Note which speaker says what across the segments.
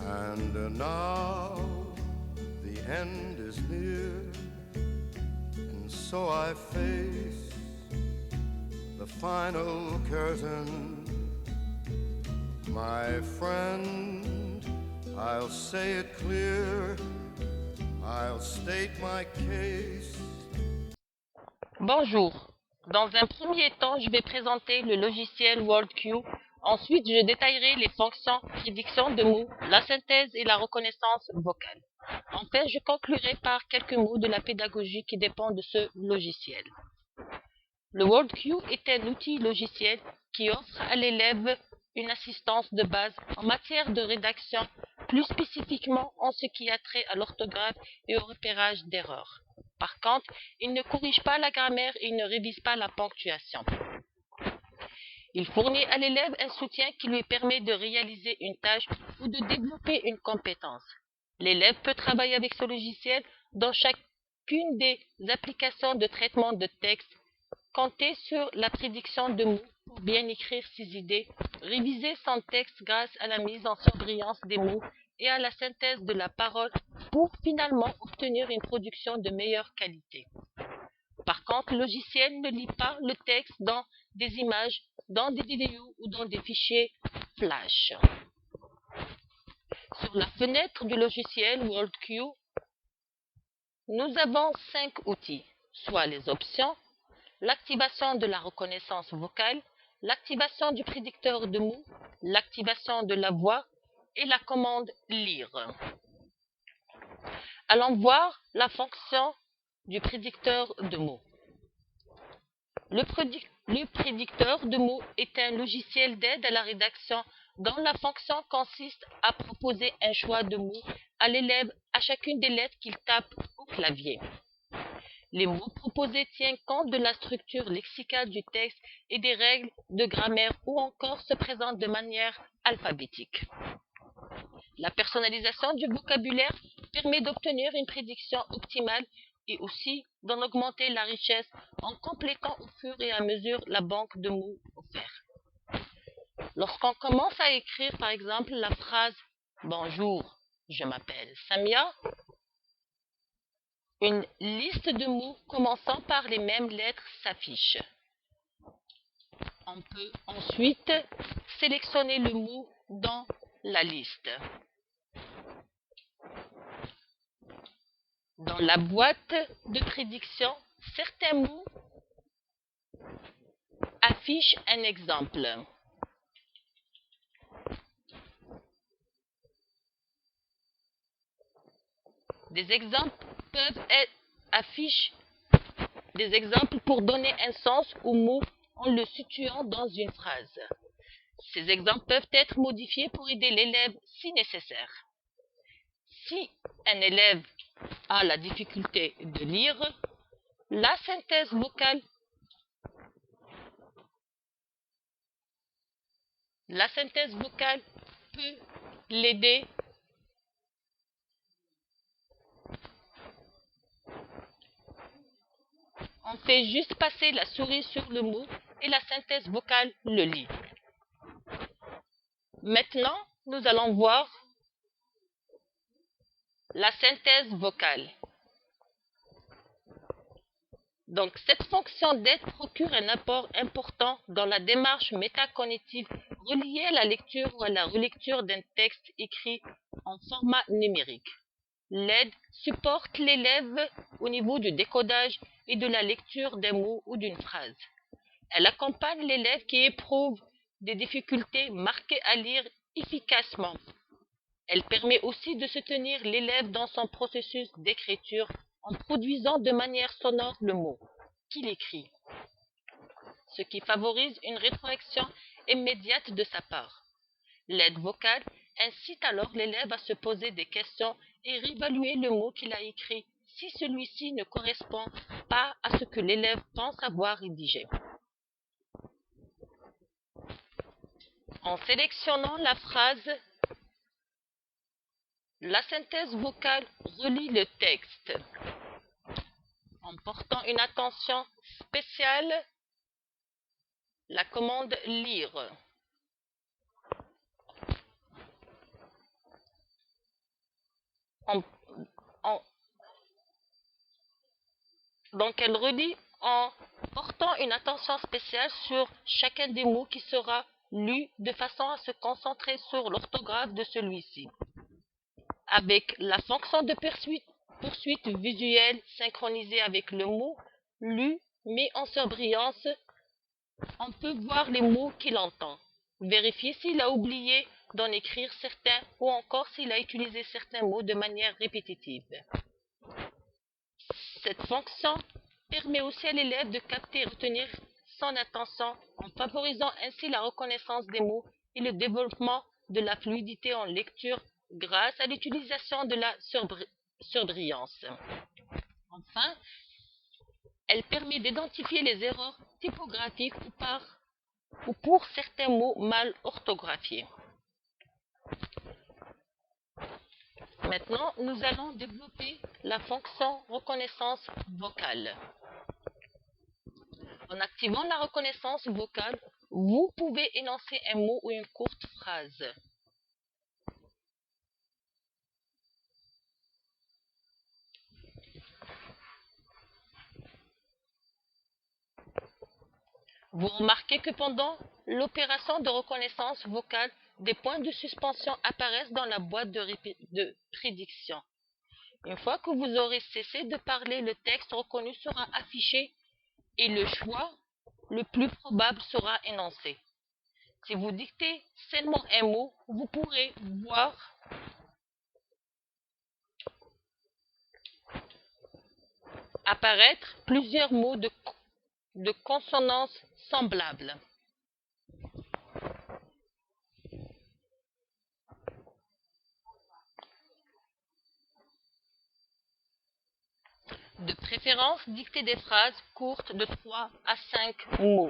Speaker 1: And now the end is near, and so I face the final curtain. My friend, I'll say it clear, I'll state my case.
Speaker 2: Bonjour. Dans un premier temps, je vais présenter le logiciel WorldQ. Ensuite, je détaillerai les fonctions, prédiction de mots, la synthèse et la reconnaissance vocale. Enfin, je conclurai par quelques mots de la pédagogie qui dépend de ce logiciel. Le WorldQ est un outil logiciel qui offre à l'élève une assistance de base en matière de rédaction, plus spécifiquement en ce qui a trait à l'orthographe et au repérage d'erreurs. Par contre, il ne corrige pas la grammaire et il ne révise pas la ponctuation. Il fournit à l'élève un soutien qui lui permet de réaliser une tâche ou de développer une compétence. L'élève peut travailler avec ce logiciel dans chacune des applications de traitement de texte, compter sur la prédiction de mots pour bien écrire ses idées, réviser son texte grâce à la mise en surbrillance des mots et à la synthèse de la parole pour finalement obtenir une production de meilleure qualité. Par contre, le logiciel ne lit pas le texte dans des images, dans des vidéos ou dans des fichiers flash. Sur la fenêtre du logiciel WorldQ, nous avons 5 outils, soit les options, l'activation de la reconnaissance vocale, l'activation du prédicteur de mots, l'activation de la voix et la commande lire. Allons voir la fonction du prédicteur de mots. Le prédicteur de mots est un logiciel d'aide à la rédaction dont la fonction consiste à proposer un choix de mots à l'élève à chacune des lettres qu'il tape au clavier. Les mots proposés tiennent compte de la structure lexicale du texte et des règles de grammaire ou encore se présentent de manière alphabétique. La personnalisation du vocabulaire permet d'obtenir une prédiction optimale et aussi d'en augmenter la richesse en complétant au fur et à mesure la banque de mots offerte. Lorsqu'on commence à écrire par exemple la phrase « Bonjour, je m'appelle Samia », une liste de mots commençant par les mêmes lettres s'affiche. On peut ensuite sélectionner le mot dans la liste. Dans la boîte de prédiction, certains mots affichent un exemple. Des exemples peuvent être affichés, des exemples pour donner un sens au mot en le situant dans une phrase. Ces exemples peuvent être modifiés pour aider l'élève si nécessaire. Si un élève a la difficulté de lire, la synthèse vocale peut l'aider On fait juste passer la souris sur le mot et la synthèse vocale le lit. Maintenant, nous allons voir la synthèse vocale. Donc, cette fonction d'aide procure un apport important dans la démarche métacognitive reliée à la lecture ou à la relecture d'un texte écrit en format numérique. L'aide supporte l'élève au niveau du décodage et de la lecture d'un mot ou d'une phrase. Elle accompagne l'élève qui éprouve des difficultés marquées à lire efficacement. Elle permet aussi de soutenir l'élève dans son processus d'écriture en produisant de manière sonore le mot qu'il écrit, ce qui favorise une rétroaction immédiate de sa part. L'aide vocale incite alors l'élève à se poser des questions et réévaluer le mot qu'il a écrit si celui-ci ne correspond pas à ce que l'élève pense avoir rédigé. En sélectionnant la phrase, la synthèse vocale relie le texte en portant une attention spéciale. La commande lire en, en- donc elle relie en portant une attention spéciale sur chacun des mots qui sera lu de façon à se concentrer sur l'orthographe de celui-ci. Avec la fonction de poursuite visuelle synchronisée avec le mot lu, mis en surbrillance, on peut voir les mots qu'il entend. Vérifier s'il a oublié d'en écrire certains ou encore s'il a utilisé certains mots de manière répétitive. Cette fonction permet aussi à l'élève de capter et retenir son attention en favorisant ainsi la reconnaissance des mots et le développement de la fluidité en lecture grâce à l'utilisation de la surbrillance. Enfin, elle permet d'identifier les erreurs typographiques ou pour certains mots mal orthographiés. Maintenant, nous allons développer la fonction reconnaissance vocale. En activant la reconnaissance vocale, vous pouvez énoncer un mot ou une courte phrase. Vous remarquez que pendant l'opération de reconnaissance vocale, des points de suspension apparaissent dans la boîte de prédiction. Une fois que vous aurez cessé de parler, le texte reconnu sera affiché et le choix le plus probable sera énoncé. Si vous dictez seulement un mot, vous pourrez voir apparaître plusieurs mots de consonance semblables. De préférence, dictez des phrases courtes de 3 à 5 mots.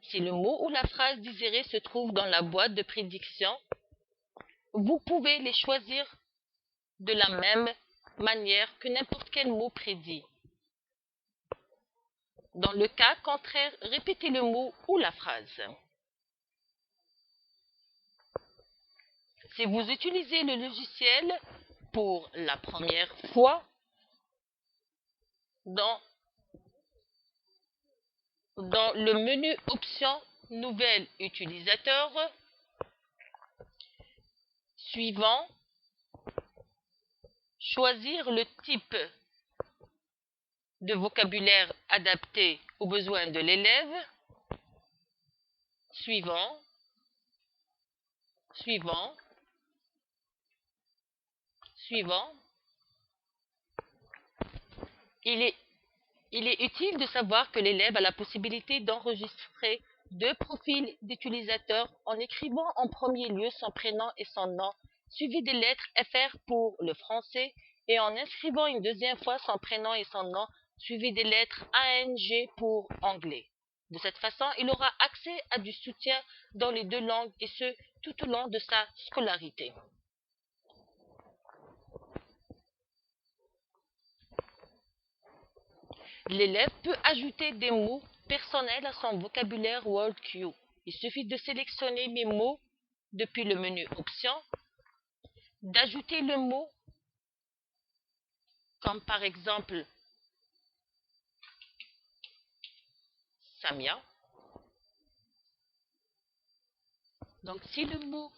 Speaker 2: Si le mot ou la phrase désirée se trouve dans la boîte de prédiction, vous pouvez les choisir de la même manière que n'importe quel mot prédit. Dans le cas contraire, répétez le mot ou la phrase. Si vous utilisez le logiciel pour la première fois, dans le menu Options Nouvel utilisateur, suivant, choisir le type de vocabulaire adapté aux besoins de l'élève, suivant, suivant, suivant. Il est utile de savoir que l'élève a la possibilité d'enregistrer deux profils d'utilisateurs en écrivant en premier lieu son prénom et son nom, suivi des lettres FR pour le français, et en inscrivant une deuxième fois son prénom et son nom, suivi des lettres ANG pour anglais. De cette façon, il aura accès à du soutien dans les deux langues et ce, tout au long de sa scolarité. L'élève peut ajouter des mots personnels à son vocabulaire WorldQ. Il suffit de sélectionner mes mots depuis le menu Options, d'ajouter le mot, comme par exemple Samia. Donc si le mot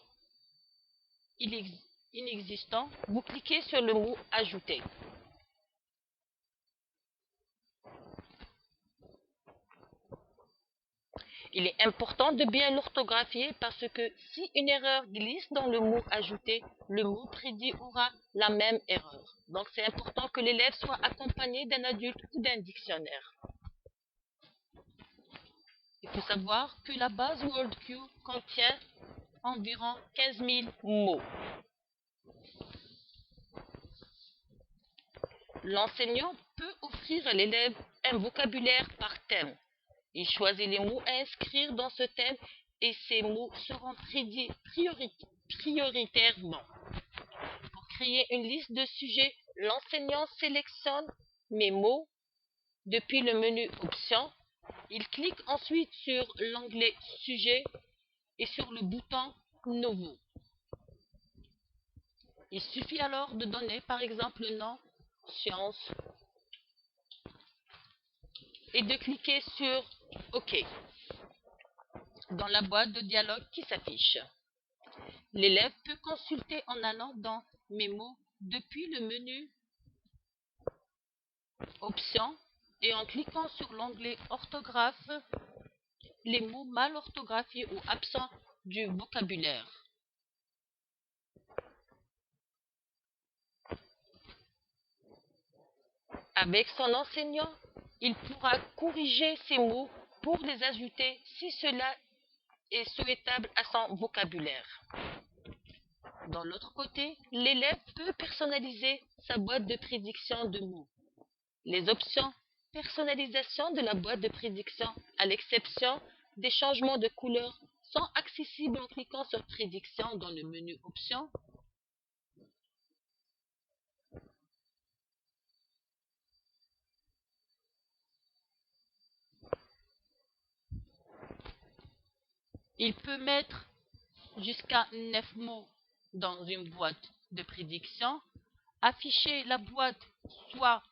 Speaker 2: est inexistant, vous cliquez sur le mot Ajouter. Il est important de bien l'orthographier parce que si une erreur glisse dans le mot ajouté, le mot prédit aura la même erreur. Donc c'est important que l'élève soit accompagné d'un adulte ou d'un dictionnaire. Il faut savoir que la base WorldQ contient environ 15 000 mots. L'enseignant peut offrir à l'élève un vocabulaire par thème. Il choisit les mots à inscrire dans ce thème et ces mots seront prédits prioritairement. Pour créer une liste de sujets, l'enseignant sélectionne mes mots depuis le menu Options. Il clique ensuite sur l'onglet Sujet et sur le bouton Nouveau. Il suffit alors de donner par exemple le nom science et de cliquer sur OK dans la boîte de dialogue qui s'affiche. L'élève peut consulter en allant dans Mémo depuis le menu Options et en cliquant sur l'onglet Orthographe, les mots mal orthographiés ou absents du vocabulaire. Avec son enseignant, il pourra corriger ces mots pour les ajouter si cela est souhaitable à son vocabulaire. Dans l'autre côté, l'élève peut personnaliser sa boîte de prédiction de mots. Les options personnalisation de la boîte de prédiction, à l'exception des changements de couleur, sont accessibles en cliquant sur prédiction dans le menu options. Il peut mettre jusqu'à 9 mots dans une boîte de prédiction, afficher la boîte soit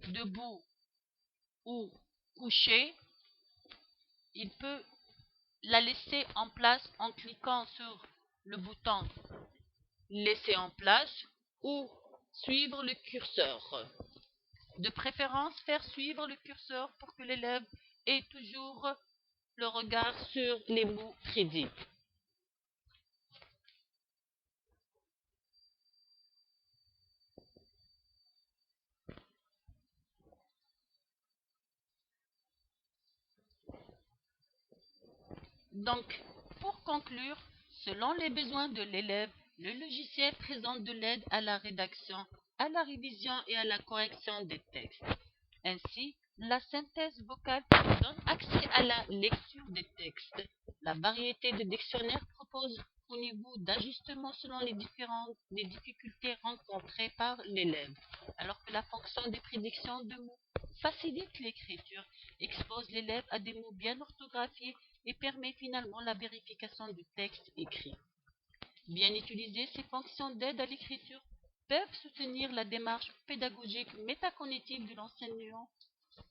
Speaker 2: debout ou couché. Il peut la laisser en place en cliquant sur le bouton laisser en place ou suivre le curseur. De préférence, faire suivre le curseur pour que l'élève ait toujours le regard sur les mots prédits. Donc, pour conclure, selon les besoins de l'élève, le logiciel présente de l'aide à la rédaction, à la révision et à la correction des textes. Ainsi, la synthèse vocale donne accès à la lecture des textes. La variété de dictionnaires propose au niveau d'ajustement selon les difficultés rencontrées par l'élève, alors que la fonction de prédiction de mots facilite l'écriture, expose l'élève à des mots bien orthographiés et permet finalement la vérification du texte écrit. Bien utilisées, ces fonctions d'aide à l'écriture peuvent soutenir la démarche pédagogique métacognitive de l'enseignant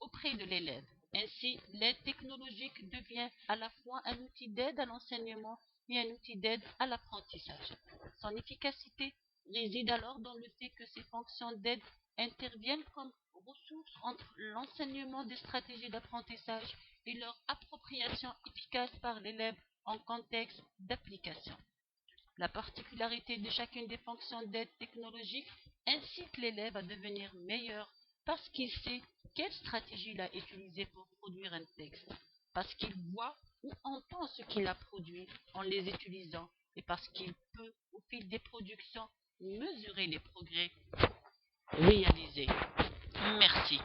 Speaker 2: auprès de l'élève. Ainsi, l'aide technologique devient à la fois un outil d'aide à l'enseignement et un outil d'aide à l'apprentissage. Son efficacité réside alors dans le fait que ces fonctions d'aide interviennent comme ressources entre l'enseignement des stratégies d'apprentissage et leur appropriation efficace par l'élève en contexte d'application. La particularité de chacune des fonctions d'aide technologique incite l'élève à devenir meilleur parce qu'il sait quelle stratégie il a utilisée pour produire un texte, parce qu'il voit ou entend ce qu'il a produit en les utilisant et parce qu'il peut, au fil des productions, mesurer les progrès réalisés. Merci.